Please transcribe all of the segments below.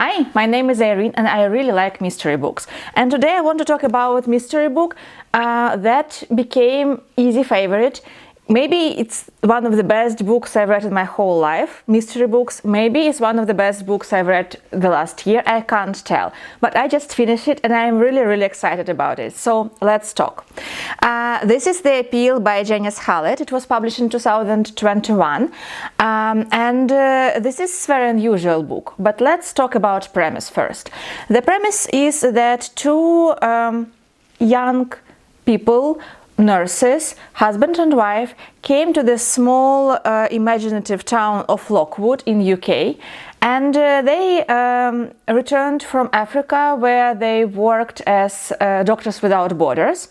Hi, my name is Irene and I really like mystery books. And today I want to talk about mystery book that became easy favorite. Maybe it's one of the best books I've read in my whole life. Mystery books, maybe it's one of the best books I've read the last year. I can't tell. But I just finished it and I'm really excited about it. So let's talk. This is The Appeal by Janice Hallett. It was published in 2021. This is a very unusual book. But let's talk about premise first. The premise is that two young people, nurses, husband and wife, came to the small imaginative town of Lockwood in UK, and they returned from Africa, where they worked as Doctors Without Borders.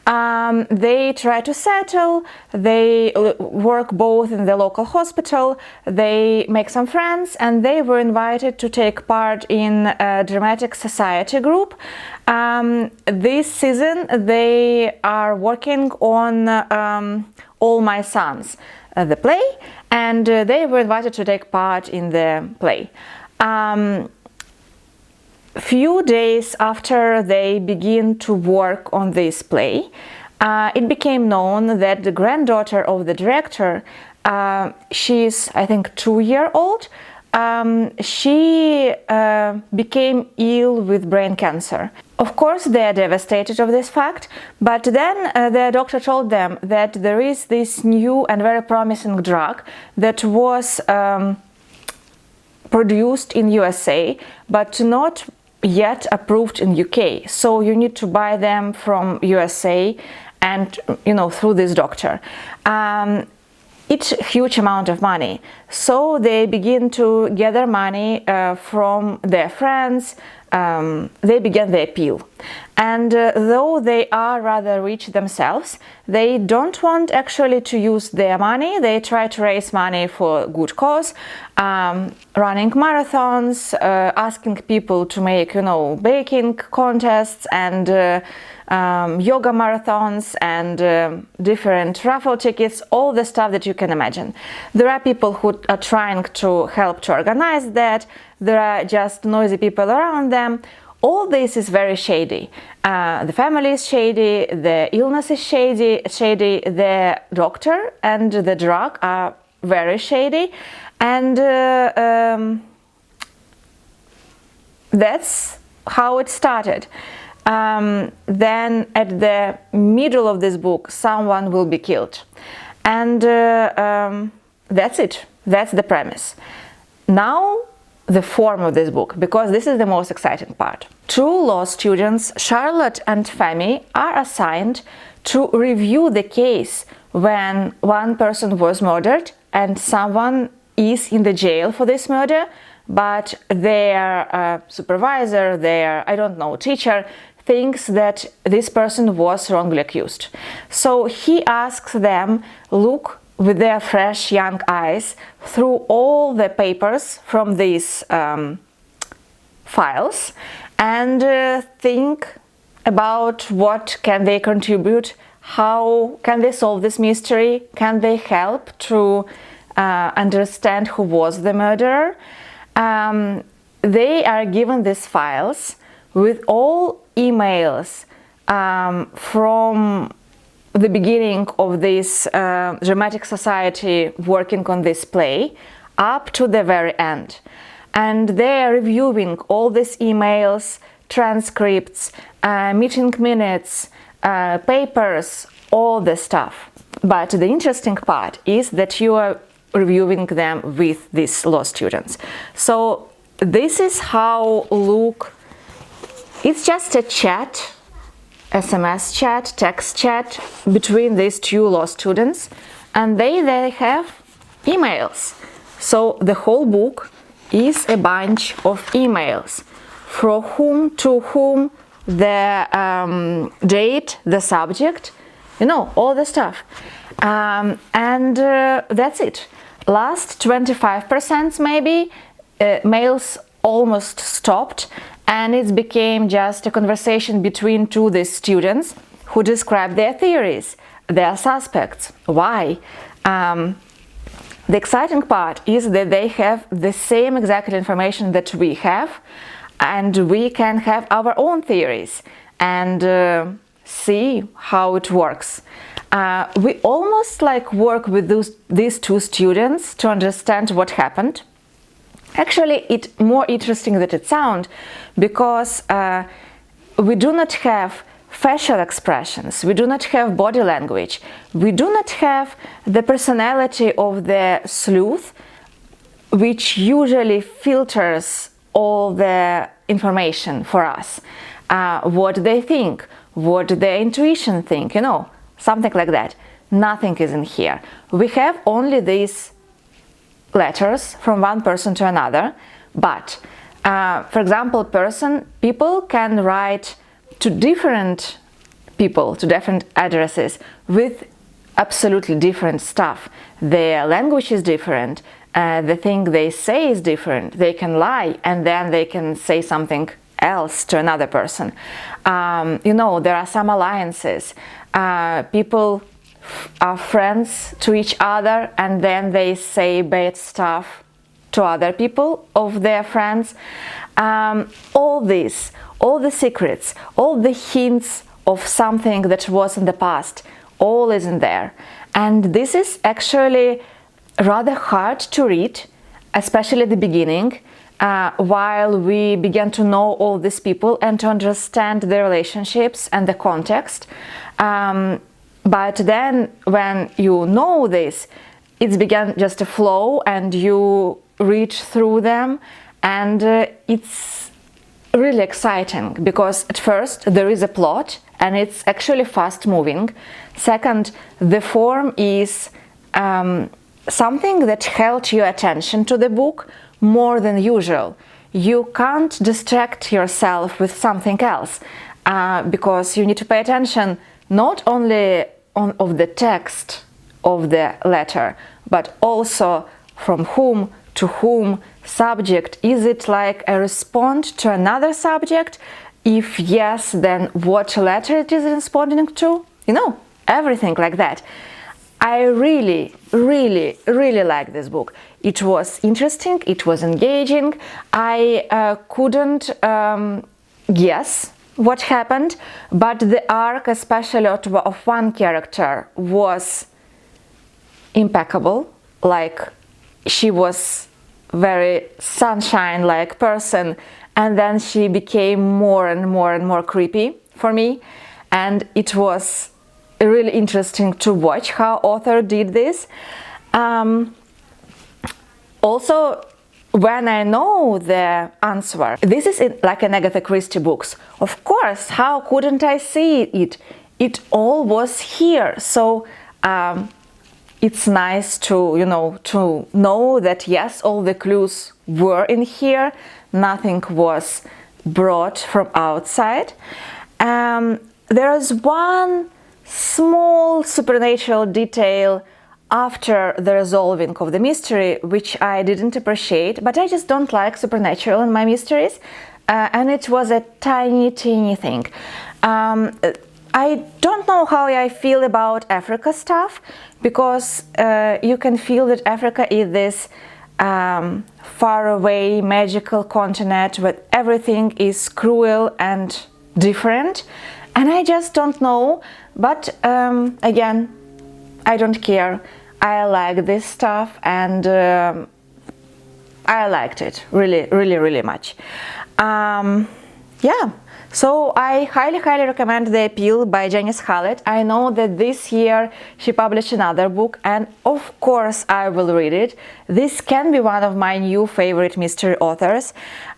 They try to settle, they work both in the local hospital, they make some friends, and they were invited to take part in a dramatic society group. This season they are working on All My Sons, the play, and they were invited to take part in the play. Few days after they begin to work on this play, it became known that the granddaughter of the director, she's I think 2-year old, she became ill with brain cancer. Of course, they are devastated of this fact, but then the doctor told them that there is this new and very promising drug that was produced in USA, but not yet approved in UK. So you need to buy them from USA and, through this doctor. It's a huge amount of money. So they begin to gather money from their friends. They began the appeal. And though they are rather rich themselves, they don't want actually to use their money. They try to raise money for a good cause, running marathons, asking people to make, baking contests and yoga marathons and different raffle tickets, all the stuff that you can imagine. There are people who are trying to help to organize that. There are just noisy people around them. All this is very shady. The family is shady, the illness is shady, the doctor and the drug are very shady, and that's how it started. Then at the middle of this book, someone will be killed. And that's it. That's the premise. Now, the form of this book, because this is the most exciting part. Two law students, Charlotte and Femi, are assigned to review the case when one person was murdered and someone is in the jail for this murder, but their supervisor, their, teacher, thinks that this person was wrongly accused. So he asks them look with their fresh young eyes through all the papers from these files and think about what can they contribute, how can they solve this mystery, can they help to understand who was the murderer. They are given these files with all emails from the beginning of this dramatic society working on this play up to the very end. And they are reviewing all these emails, transcripts, meeting minutes, papers, all the stuff. But the interesting part is that you are reviewing them with these law students. So this is how look. It's just a chat, SMS chat, text chat between these two law students, and they have emails. So the whole book is a bunch of emails, from whom to whom, the date, the subject, all the stuff. And that's it. Last 25% maybe, mails almost stopped, and it became just a conversation between these students who describe their theories, their suspects, why. The exciting part is that they have the same exact information that we have, and we can have our own theories and see how it works. We almost like work with these two students to understand what happened. Actually, it's more interesting than it sounds, because we do not have facial expressions, we do not have body language, we do not have the personality of the sleuth, which usually filters all the information for us. What they think, what their intuition think, you know, something like that. Nothing is in here. We have only these letters from one person to another, but for example, people can write to different people, to different addresses, with absolutely different stuff. Their language is different, the thing they say is different. They can lie and then they can say something else to another person. You know, there are some alliances. People are friends to each other and then they say bad stuff to other people of their friends. All this, all the secrets, all the hints of something that was in the past, all is in there. And this is actually rather hard to read, especially at the beginning, while we begin to know all these people and to understand their relationships and the context. But then when you know this, it's began just to flow and you read through them, and it's really exciting, because at first there is a plot and it's actually fast moving. Second, the form is something that held your attention to the book more than usual. You can't distract yourself with something else, because you need to pay attention not only of the text of the letter, but also from whom to whom, subject. Is it like a response to another subject? If yes, then what letter it is responding to? You know, everything like that. I really, really, really like this book. It was interesting, it was engaging. I couldn't guess what happened, but the arc, especially of one character, was impeccable. Like, she was very sunshine-like person, and then she became more and more and more creepy for me, and it was really interesting to watch how author did this. Also, when I know the answer, this is like an Agatha Christie books. Of course, how couldn't I see it? It all was here. So it's nice to, to know that yes, all the clues were in here. Nothing was brought from outside. There is one small supernatural detail after the resolving of the mystery, which I didn't appreciate, but I just don't like supernatural in my mysteries, and it was a tiny thing. I don't know how I feel about Africa stuff, because you can feel that Africa is this faraway magical continent where everything is cruel and different, and I just don't know. But again, I don't care. I like this stuff, and I liked it really, really, really much. Yeah, so I highly recommend The Appeal by Janice Hallett. I know that this year she published another book, and of course I will read it. This can be one of my new favorite mystery authors.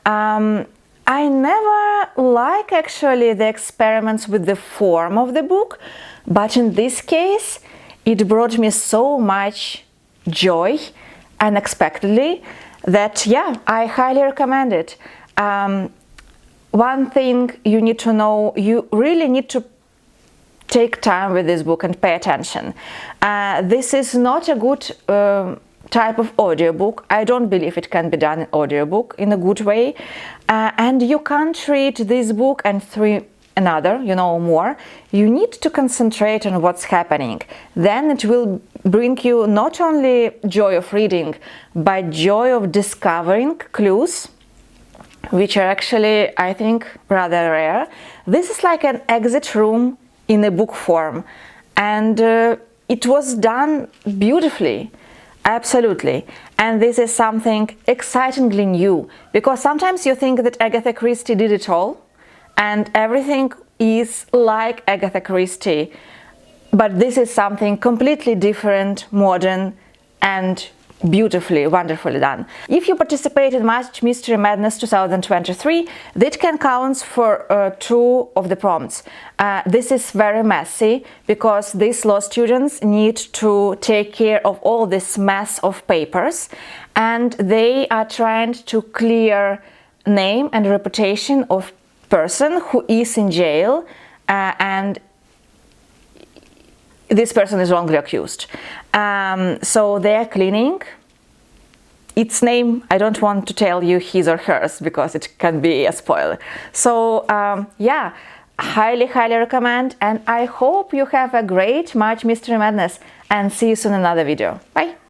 I never like actually the experiments with the form of the book, but in this case it brought me so much joy unexpectedly that, yeah, I highly recommend it. One thing you need to know, you really need to take time with this book and pay attention. This is not a good type of audiobook. I don't believe it can be done in audiobook in a good way, and you can't read this book and another, you know more, you need to concentrate on what's happening. Then it will bring you not only joy of reading, but joy of discovering clues, which are actually, I think, rather rare. This is like an exit room in a book form, and it was done beautifully. Absolutely. And this is something excitingly new, because sometimes you think that Agatha Christie did it all and everything is like Agatha Christie, but this is something completely different, modern, and beautifully, wonderfully done. If you participate in March Mystery Madness 2023, that can count for 2 of the prompts. This is very messy because these law students need to take care of all this mess of papers, and they are trying to clear name and reputation of person who is in jail, and this person is wrongly accused. So they are cleaning. Its name, I don't want to tell you his or hers because it can be a spoiler. So yeah, highly recommend, and I hope you have a great March Mystery Madness, and see you soon in another video. Bye!